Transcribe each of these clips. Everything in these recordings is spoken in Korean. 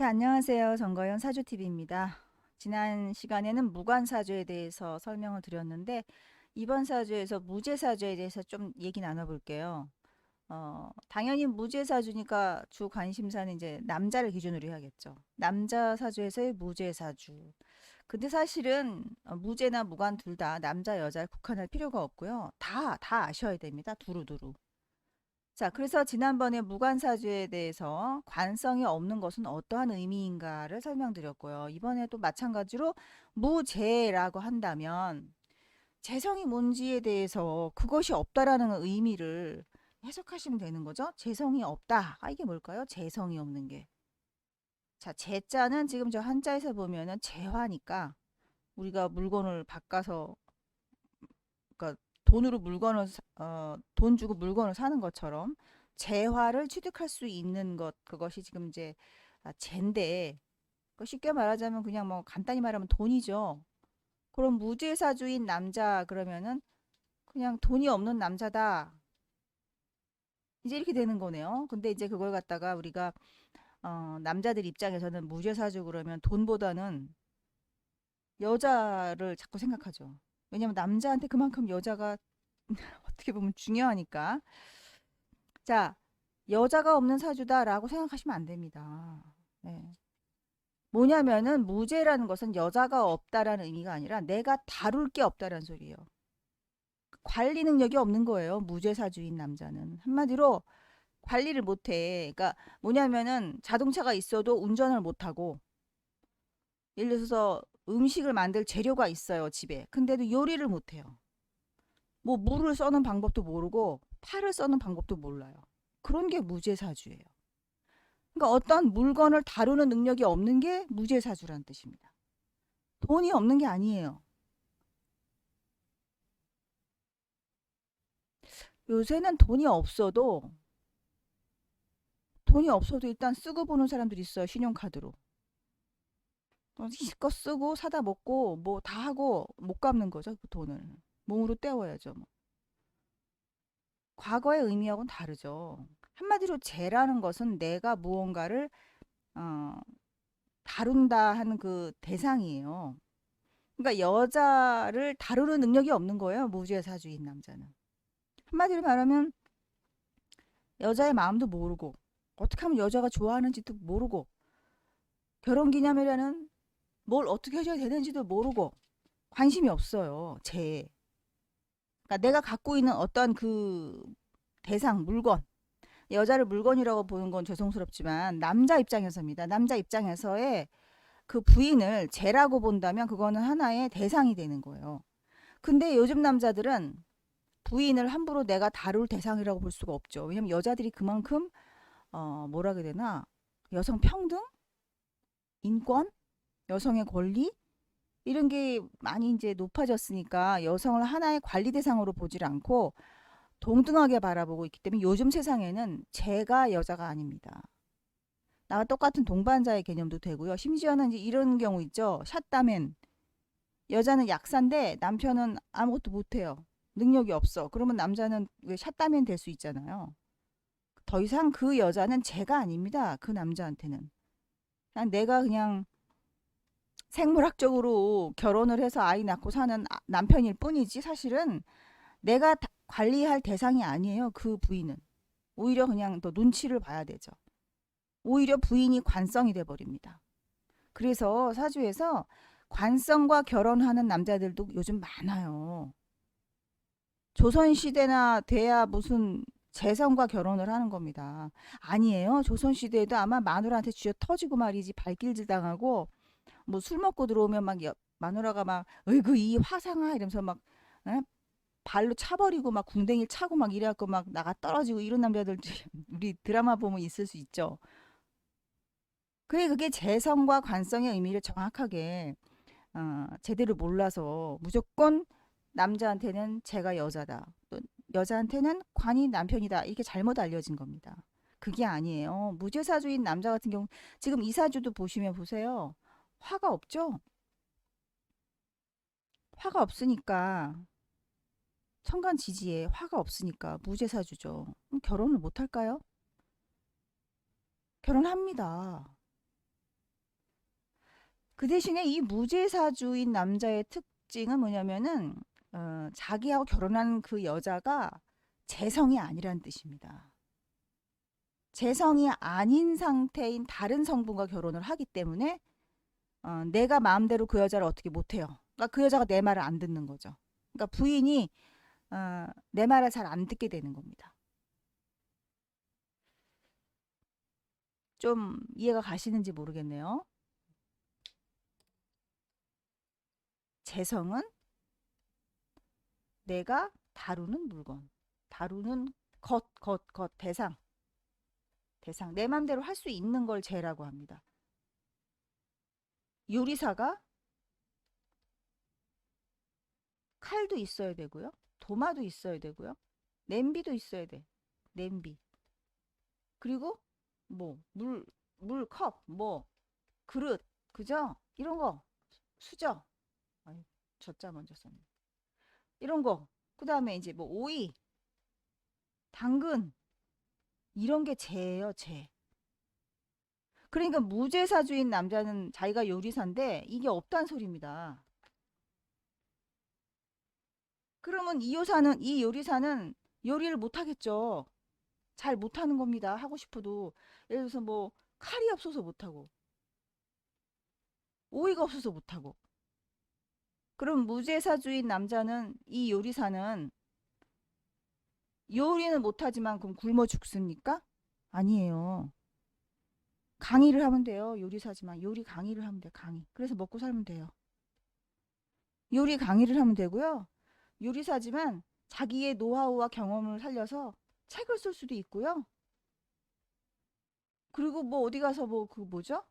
네, 안녕하세요. 정거연 사주TV입니다. 지난 시간에는 무관사주에 대해서 설명을 드렸는데, 이번 사주에서 무죄사주에 대해서 좀 얘기 나눠볼게요. 당연히 무죄사주니까 주 관심사는 이제 남자를 기준으로 해야겠죠. 남자 사주에서의 무죄사주. 근데 사실은 무죄나 무관 둘 다 남자, 여자를 국한할 필요가 없고요. 다 아셔야 됩니다. 두루두루. 자, 그래서 지난번에 무관사주에 대해서 관성이 없는 것은 어떠한 의미인가를 설명드렸고요. 이번에도 마찬가지로 무재라고 한다면 재성이 뭔지에 대해서 그것이 없다라는 의미를 해석하시면 되는 거죠. 재성이 없다. 이게 뭘까요? 재성이 없는 게. 자, 재자는 지금 저 한자에서 보면은 재화니까 우리가 물건을 바꿔서 그러니까 돈으로 돈 주고 물건을 사는 것처럼 재화를 취득할 수 있는 것 그것이 지금 이제 재인데 쉽게 말하자면 그냥 뭐 간단히 말하면 돈이죠. 그럼 무죄사주인 남자 그러면은 그냥 돈이 없는 남자다. 이제 이렇게 되는 거네요. 근데 이제 그걸 갖다가 우리가 남자들 입장에서는 무죄사주 그러면 돈보다는 여자를 자꾸 생각하죠. 왜냐면 남자한테 그만큼 여자가 어떻게 보면 중요하니까. 자, 여자가 없는 사주다라고 생각하시면 안 됩니다. 네. 뭐냐면은 무죄라는 것은 여자가 없다라는 의미가 아니라 내가 다룰 게 없다라는 소리예요. 관리 능력이 없는 거예요. 무죄사주인 남자는. 한마디로 관리를 못해. 그러니까 뭐냐면은 자동차가 있어도 운전을 못하고 예를 들어서 음식을 만들 재료가 있어요, 집에. 근데도 요리를 못해요. 뭐 물을 써는 방법도 모르고 팔을 써는 방법도 몰라요. 그런 게 무죄사주예요. 그러니까 어떤 물건을 다루는 능력이 없는 게 무죄사주라는 뜻입니다. 돈이 없는 게 아니에요. 요새는 돈이 없어도 일단 쓰고 보는 사람들이 있어요. 신용카드로. 실컷 쓰고 사다 먹고 뭐 다 하고 못 갚는 거죠. 그 돈을. 몸으로 때워야죠. 뭐. 과거의 의미하고는 다르죠. 한마디로 죄라는 것은 내가 무언가를 어, 다룬다 하는 그 대상이에요. 그러니까 여자를 다루는 능력이 없는 거예요. 무죄사주인 남자는. 한마디로 말하면 여자의 마음도 모르고 어떻게 하면 여자가 좋아하는지도 모르고 결혼기념일에는 뭘 어떻게 해줘야 되는지도 모르고 관심이 없어요. 제. 그러니까 내가 갖고 있는 어떤 그 대상, 물건. 여자를 물건이라고 보는 건 죄송스럽지만 남자 입장에서입니다. 남자 입장에서의 그 부인을 제라고 본다면 그거는 하나의 대상이 되는 거예요. 근데 요즘 남자들은 부인을 함부로 내가 다룰 대상이라고 볼 수가 없죠. 왜냐면 여자들이 그만큼 뭐라 그래야 되나 여성 평등, 인권, 여성의 권리 이런 게 많이 이제 높아졌으니까 여성을 하나의 관리 대상으로 보질 않고 동등하게 바라보고 있기 때문에 요즘 세상에는 제가 여자가 아닙니다. 나와 똑같은 동반자의 개념도 되고요. 심지어는 이제 이런 경우 있죠. 샷다맨. 여자는 약사인데 남편은 아무것도 못해요. 능력이 없어. 그러면 남자는 왜 샷다맨 될 수 있잖아요. 더 이상 그 여자는 제가 아닙니다. 그 남자한테는. 내가 그냥 생물학적으로 결혼을 해서 아이 낳고 사는 남편일 뿐이지 사실은 내가 관리할 대상이 아니에요. 그 부인은. 오히려 그냥 더 눈치를 봐야 되죠. 오히려 부인이 관성이 돼 버립니다. 그래서 사주에서 관성과 결혼하는 남자들도 요즘 많아요. 조선시대나 돼야 무슨 재성과 결혼을 하는 겁니다. 아니에요. 조선시대에도 아마 마누라한테 쥐어 터지고 말이지 발길질 당하고 뭐 술 먹고 들어오면 막 마누라가 막 으이그 이 화상아 이러면서 막 에? 발로 차버리고 막 궁뎅이를 차고 막 이래갖고 막 나가 떨어지고 이런 남자들 우리 드라마 보면 있을 수 있죠. 그게 재성과 관성의 의미를 정확하게 제대로 몰라서 무조건 남자한테는 제가 여자다. 또 여자한테는 관이 남편이다. 이렇게 잘못 알려진 겁니다. 그게 아니에요. 무죄사주인 남자 같은 경우 지금 이사주도 보시면 보세요. 화가 없죠? 화가 없으니까 천간지지에 화가 없으니까 무죄사주죠. 그럼 결혼을 못 할까요? 결혼합니다. 그 대신에 이 무제사주인 남자의 특징은 뭐냐면은 자기하고 결혼한 그 여자가 재성이 아니란 뜻입니다. 재성이 아닌 상태인 다른 성분과 결혼을 하기 때문에 내가 마음대로 그 여자를 어떻게 못해요. 그러니까 그 여자가 내 말을 안 듣는 거죠. 그러니까 부인이 내 말을 잘 안 듣게 되는 겁니다. 좀 이해가 가시는지 모르겠네요. 재성은 내가 다루는 물건, 다루는 것, 대상. 내 맘대로 할 수 있는 걸 재라고 합니다. 요리사가 칼도 있어야 되고요. 도마도 있어야 되고요. 냄비도 있어야 돼. 냄비. 그리고 뭐 컵, 뭐 그릇, 그죠? 이런 거, 수저. 아유, 젖자 먼저 썼네. 이런 거. 그다음에 이제 뭐 오이, 당근 이런 게 재예요, 재. 그러니까 무제사주인 남자는 자기가 요리사인데 이게 없단 소리입니다. 그러면 이 요리사는 요리를 못 하겠죠. 잘 못하는 겁니다. 하고 싶어도. 예를 들어서 뭐 칼이 없어서 못하고 오이가 없어서 못하고. 그럼 무제사주인 남자는 이 요리사는 요리는 못하지만 그럼 굶어 죽습니까? 아니에요. 강의를 하면 돼요. 요리사지만 요리 강의를 하면 돼요. 강의. 그래서 먹고 살면 돼요. 요리 강의를 하면 되고요. 요리사지만 자기의 노하우와 경험을 살려서 책을 쓸 수도 있고요. 그리고 뭐 어디 가서 뭐 그 뭐죠?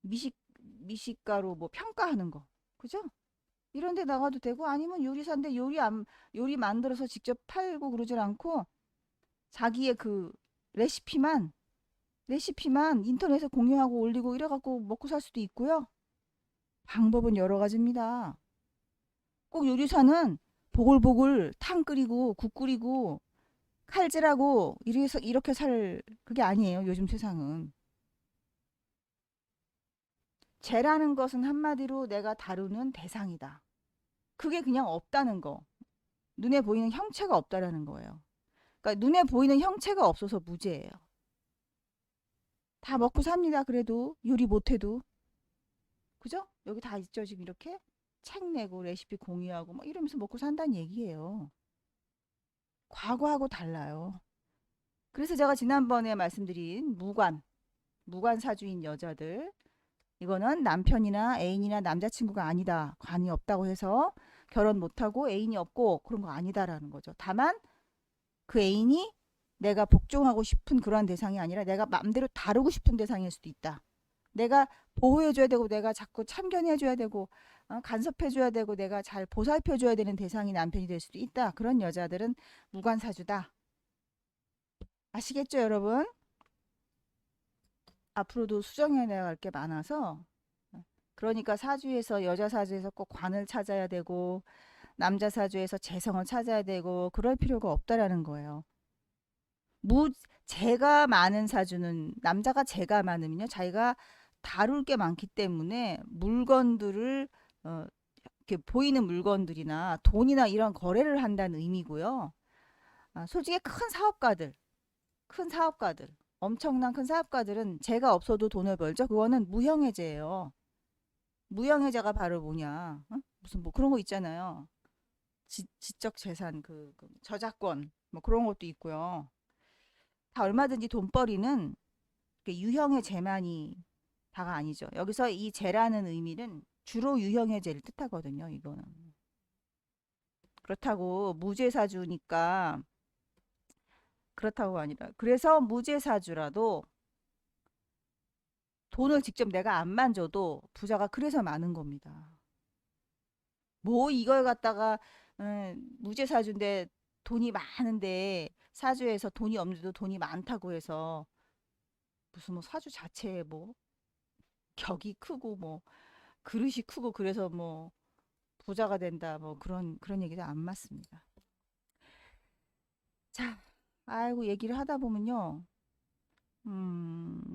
미식가로 뭐 평가하는 거. 그죠? 이런 데 나가도 되고 아니면 요리사인데 요리 만들어서 직접 팔고 그러질 않고 자기의 그 레시피만 인터넷에 공유하고 올리고 이래 갖고 먹고 살 수도 있고요. 방법은 여러 가지입니다. 꼭 요리사는 보글보글 탕 끓이고 국 끓이고 칼질하고 이렇게 살 그게 아니에요. 요즘 세상은. 죄라는 것은 한마디로 내가 다루는 대상이다. 그게 그냥 없다는 거. 눈에 보이는 형체가 없다라는 거예요. 그러니까 눈에 보이는 형체가 없어서 무죄예요. 다 먹고 삽니다. 그래도 요리 못해도. 그죠? 여기 다 있죠. 지금 이렇게 책 내고 레시피 공유하고 막 이러면서 먹고 산다는 얘기예요. 과거하고 달라요. 그래서 제가 지난번에 말씀드린 무관 사주인 여자들 이거는 남편이나 애인이나 남자친구가 아니다. 관이 없다고 해서 결혼 못하고 애인이 없고 그런 거 아니다라는 거죠. 다만 그 애인이 내가 복종하고 싶은 그러한 대상이 아니라 내가 마음대로 다루고 싶은 대상일 수도 있다. 내가 보호해줘야 되고 내가 자꾸 참견해줘야 되고 간섭해줘야 되고 내가 잘 보살펴줘야 되는 대상이 남편이 될 수도 있다. 그런 여자들은 무관사주다. 아시겠죠, 여러분? 앞으로도 수정해야 할 게 많아서 그러니까 사주에서 여자 사주에서 꼭 관을 찾아야 되고 남자 사주에서 재성을 찾아야 되고 그럴 필요가 없다라는 거예요. 무 재가 많은 사주는 남자가 재가 많으면요 자기가 다룰 게 많기 때문에 물건들을 이렇게 보이는 물건들이나 돈이나 이런 거래를 한다는 의미고요. 솔직히 큰 사업가들, 엄청난 큰 사업가들은 재가 없어도 돈을 벌죠. 그거는 무형해제예요. 무형해제가 바로 뭐냐? 무슨 뭐 그런 거 있잖아요. 지적 재산 그 저작권 뭐 그런 것도 있고요. 다 얼마든지 돈벌이는 유형의 재만이 다가 아니죠. 여기서 이 재라는 의미는 주로 유형의 재를 뜻하거든요. 이거는. 그렇다고 무죄사주니까 그렇다고 아니라. 그래서 무죄사주라도 돈을 직접 내가 안 만져도 부자가 그래서 많은 겁니다. 뭐 이걸 갖다가 무죄사주인데 돈이 많은데 사주에서 돈이 없는데도 돈이 많다고 해서 무슨 뭐 사주 자체에 뭐 격이 크고 뭐 그릇이 크고 그래서 뭐 부자가 된다 뭐 그런 얘기도 안 맞습니다. 자, 아이고 얘기를 하다 보면요.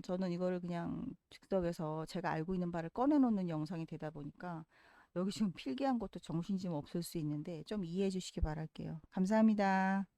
저는 이거를 그냥 즉석에서 제가 알고 있는 바를 꺼내놓는 영상이 되다 보니까 여기 지금 필기한 것도 정신이 좀 없을 수 있는데 좀 이해해 주시기 바랄게요. 감사합니다.